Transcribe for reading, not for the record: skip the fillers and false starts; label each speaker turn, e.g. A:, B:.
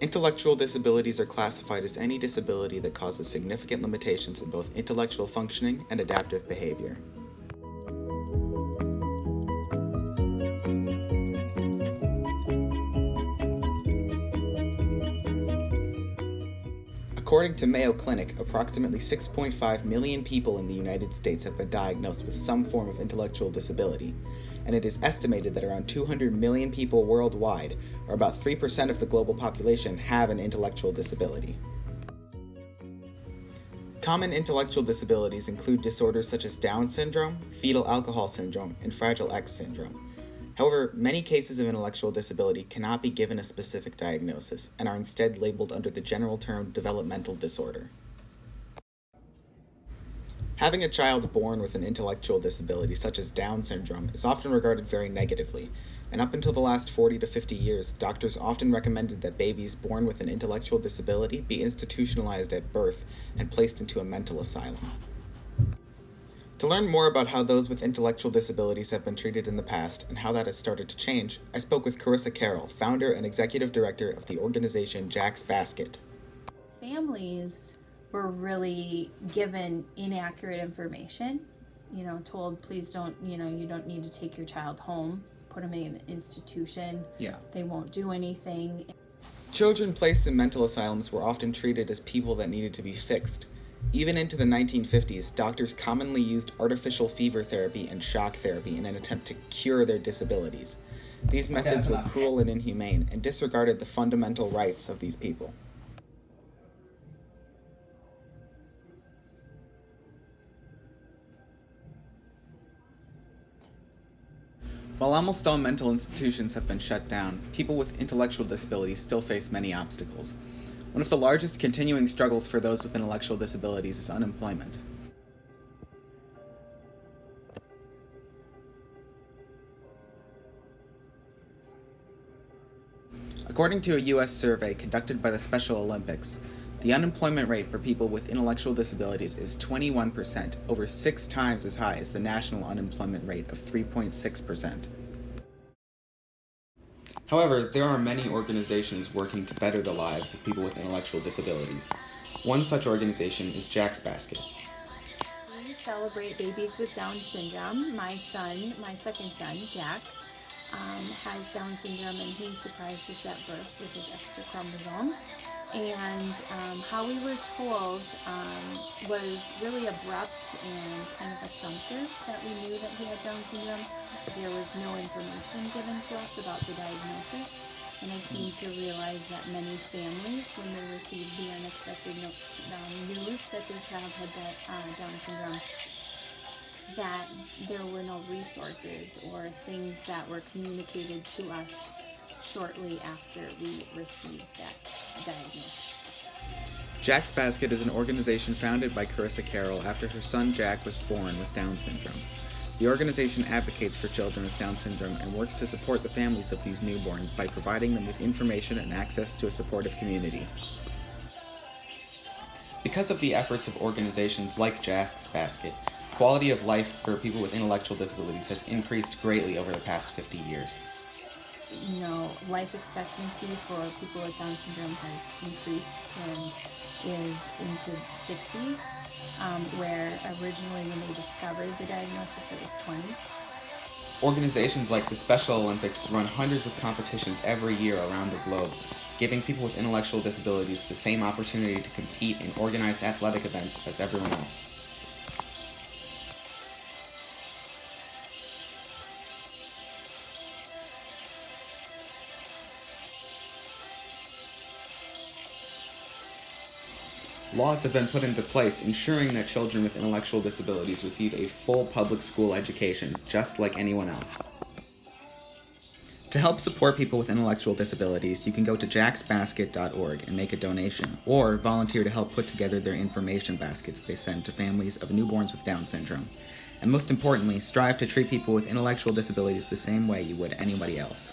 A: Intellectual disabilities are classified as any disability that causes significant limitations in both intellectual functioning and adaptive behavior. According to Mayo Clinic, approximately 6.5 million people in the United States have been diagnosed with some form of intellectual disability, and it is estimated that around 200 million people worldwide, or about 3% of the global population, have an intellectual disability. Common intellectual disabilities include disorders such as Down syndrome, fetal alcohol syndrome, and Fragile X syndrome. However, many cases of intellectual disability cannot be given a specific diagnosis and are instead labeled under the general term developmental disorder. Having a child born with an intellectual disability such as Down syndrome is often regarded very negatively, and up until the last 40 to 50 years, doctors often recommended that babies born with an intellectual disability be institutionalized at birth and placed into a mental asylum. To learn more about how those with intellectual disabilities have been treated in the past and how that has started to change, I spoke with Carissa Carroll, founder and executive director of the organization Jack's Basket.
B: Families were really given inaccurate information, told please don't, you don't need to take your child home, put them in an institution. They won't do anything.
A: Children placed in mental asylums were often treated as people that needed to be fixed. Even into the 1950s, doctors commonly used artificial fever therapy and shock therapy in an attempt to cure their disabilities. These methods were cruel and inhumane and disregarded the fundamental rights of these people. While almost all mental institutions have been shut down, people with intellectual disabilities still face many obstacles. One of the largest continuing struggles for those with intellectual disabilities is unemployment. According to a U.S. survey conducted by the Special Olympics, the unemployment rate for people with intellectual disabilities is 21%, over 6 times as high as the national unemployment rate of 3.6%. However, there are many organizations working to better the lives of people with intellectual disabilities. One such organization is Jack's Basket.
B: We celebrate babies with Down syndrome. My second son, Jack, has Down syndrome, and he surprised us at birth with his extra chromosome. And how we were told was really abrupt and kind of assumptive that we knew that he had Down syndrome. There was no information given to us about the diagnosis, and I came to realize that many families, when they received the unexpected news that their child had Down syndrome, that there were no resources or things that were communicated to us shortly after we received that diagnosis.
A: Jack's Basket is an organization founded by Carissa Carroll after her son Jack was born with Down syndrome. The organization advocates for children with Down syndrome and works to support the families of these newborns by providing them with information and access to a supportive community. Because of the efforts of organizations like Jack's Basket, quality of life for people with intellectual disabilities has increased greatly over the past 50 years.
B: Life expectancy for people with Down syndrome has increased and is into 60s, where originally when they discovered the diagnosis it was 20s.
A: Organizations like the Special Olympics run hundreds of competitions every year around the globe, giving people with intellectual disabilities the same opportunity to compete in organized athletic events as everyone else. Laws have been put into place ensuring that children with intellectual disabilities receive a full public school education, just like anyone else. To help support people with intellectual disabilities, you can go to jacksbasket.org and make a donation, or volunteer to help put together their information baskets they send to families of newborns with Down syndrome. And most importantly, strive to treat people with intellectual disabilities the same way you would anybody else.